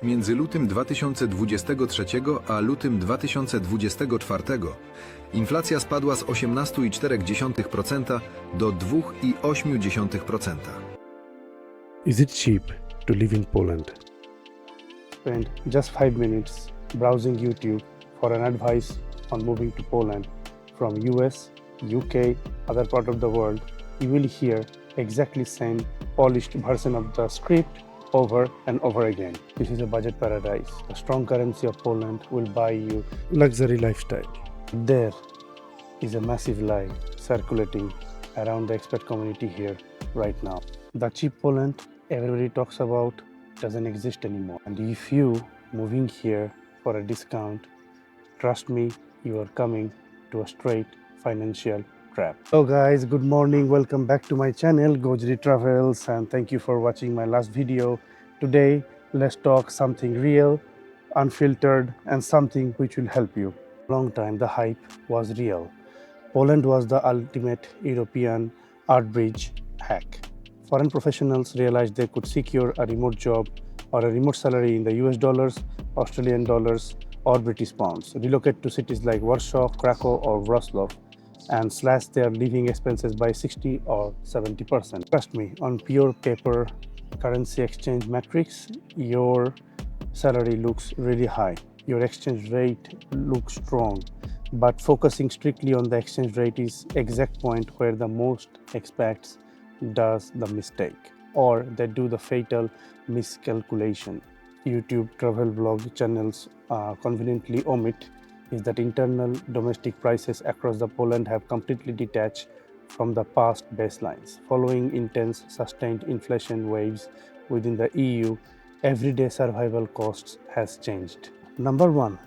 Między lutym 2023 a lutym 2024 inflacja spadła z 18,4% do 2,8%. Is it cheap to live in Poland? Spend just 5 minutes browsing YouTube for an advice on moving to Poland from US, UK, other part of the world. You will hear exactly same polished version of the script over and over again. This is a budget paradise. The strong currency of Poland will buy you Luxury lifestyle. There is a massive lie circulating around the expat community here right now. The cheap Poland everybody talks about doesn't exist anymore. And if you moving here for a discount, trust me, you are coming to a straight financial trap. Hello guys, good morning. Welcome back to my channel, GoJDTravels, and thank you for watching my last video. Today, let's talk something real, unfiltered, and something which will help you. Long time the hype was real. Poland was the ultimate European art bridge hack. Foreign professionals realized they could secure a remote job or a remote salary in the US dollars, Australian dollars, or British pounds, relocate to cities like Warsaw, Kraków, or Wrocław, and slash their living expenses by 60 or 70%. Trust me, on pure paper currency exchange metrics, your salary looks really high. Your exchange rate looks strong, but focusing strictly on the exchange rate is exact point where the most expats does the mistake, or they do the fatal miscalculation. YouTube travel blog channels conveniently omit is that internal domestic prices across the Poland have completely detached from the past baselines. Following intense sustained inflation waves within the EU, everyday survival costs has changed. Number one,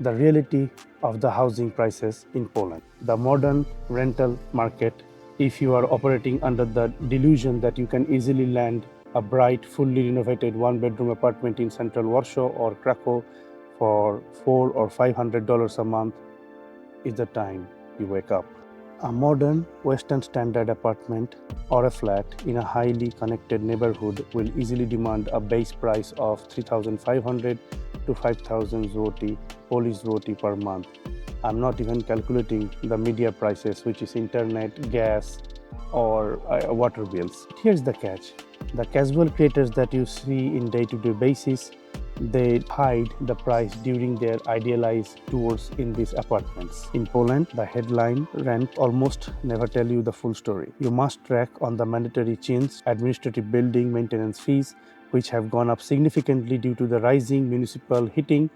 the reality of the housing prices in Poland. The modern rental market, if you are operating under the delusion that you can easily land a bright, fully renovated one-bedroom apartment in central Warsaw or Kraków for $400 or $500 a month, is the time you wake up. A modern Western standard apartment or a flat in a highly connected neighborhood will easily demand a base price of 3,500 to 5,000 zloty, Polish zloty per month. I'm not even calculating the media prices, which is internet, gas, or water bills. Here's the catch. The casual creators that you see in day-to-day basis, they hide the price during their idealized tours in these apartments. In Poland, the headline rent almost never tell you the full story. You must track on the mandatory Czynsz, administrative building maintenance fees, which have gone up significantly due to the rising municipal heating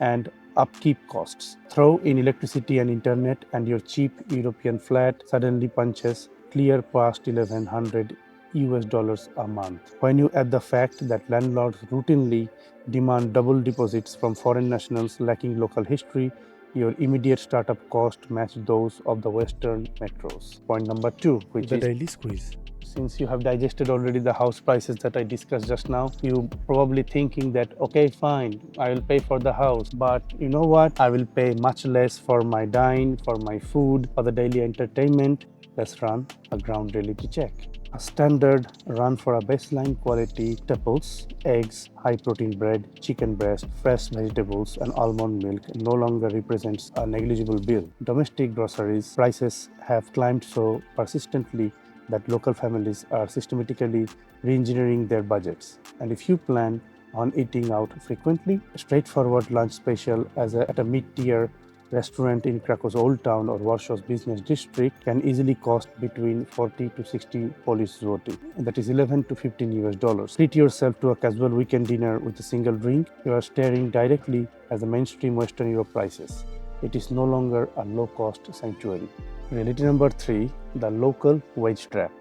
and upkeep costs. Throw in electricity and internet and your cheap European flat suddenly punches clear past 1,100 US dollars a month. When you add the fact that landlords routinely demand double deposits from foreign nationals lacking local history, your immediate startup cost match those of the Western metros. Point number two, which The is daily squeeze. since you have digested already the house prices that I discussed just now, you probably thinking that, okay, fine, I will pay for the house, but you know what? I will pay much less for my dine, for my food, for the daily entertainment. Let's run a ground reality check. A standard run for a baseline quality staples, eggs, high-protein bread, chicken breast, fresh vegetables, and almond milk no longer represents a negligible bill. Domestic groceries prices have climbed so persistently that local families are systematically re-engineering their budgets. And if you plan on eating out frequently, a straightforward lunch special at a mid-tier restaurant in Krakow's Old Town or Warsaw's business district can easily cost between 40 to 60 Polish zloty, that is 11 to 15 US dollars. Treat yourself to a casual weekend dinner with a single drink. You are staring directly at the mainstream Western Europe prices. It is no longer a low-cost sanctuary. Reality number three, the local wage trap.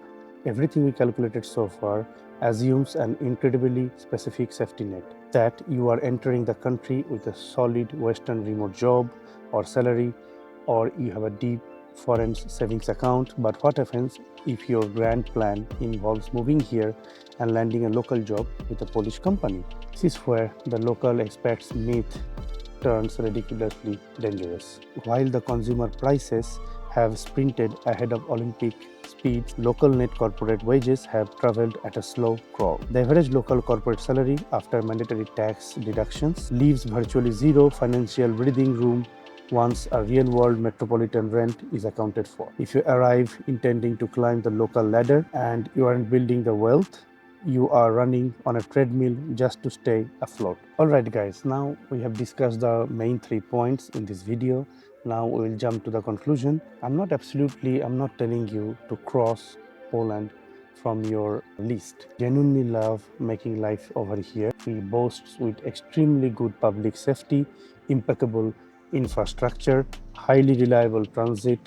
Everything we calculated so far assumes an incredibly specific safety net, that you are entering the country with a solid Western remote job or salary, or you have a deep foreign savings account. But what happens if your grand plan involves moving here and landing a local job with a Polish company? This is where the local expats myth turns ridiculously dangerous. While the consumer prices have sprinted ahead of Olympic speeds, local net corporate wages have traveled at a slow crawl. The average local corporate salary after mandatory tax deductions leaves virtually zero financial breathing room once a real-world metropolitan rent is accounted for. If you arrive intending to climb the local ladder and you aren't building the wealth, you are running on a treadmill just to stay afloat. Alright guys, now we have discussed the main 3 points in this video. Now we will jump to the conclusion. I'm not telling you to cross Poland from your list. Genuinely love making life over here. We boast with extremely good public safety, impeccable infrastructure, highly reliable transit,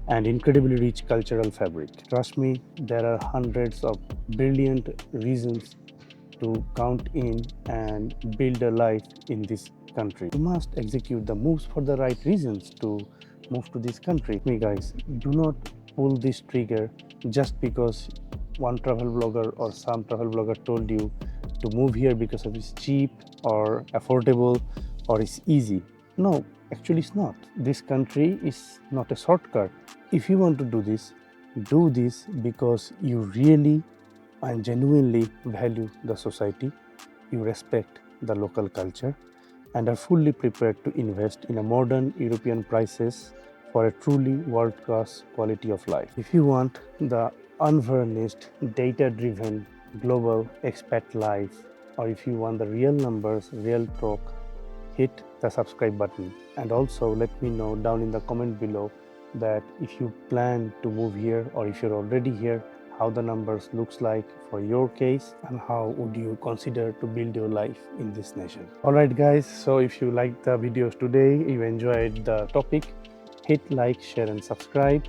and incredibly rich cultural fabric. Trust me, there are hundreds of brilliant reasons to count in and build a life in this country. You must execute the moves for the right reasons to move to this country. Me guys, do not pull this trigger just because one travel blogger or some travel blogger told you to move here because of it's cheap or affordable or it's easy. No, actually it's not. This country is not a shortcut. If you want to do this because you really and genuinely value the society, you respect the local culture, and are fully prepared to invest in a modern European prices for a truly world-class quality of life. If you want the unvarnished, data-driven global expat life, or if you want the real numbers, real talk, hit the subscribe button. And also let me know down in the comment below that if you plan to move here or if you're already here, how the numbers looks like for your case and how would you consider to build your life in this nation. Alright guys, so if you liked the videos today, you enjoyed the topic, hit like, share and subscribe,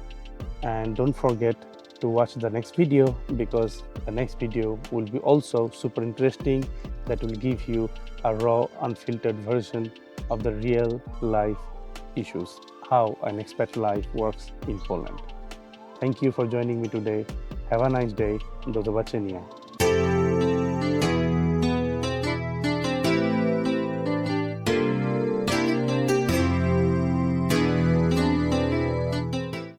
and don't forget to watch the next video because the next video will be also super interesting. That will give you a raw, unfiltered version of the real life issues, how an expat life works in Poland. Thank you for joining me today. Have a nice day. Do zobaczenia.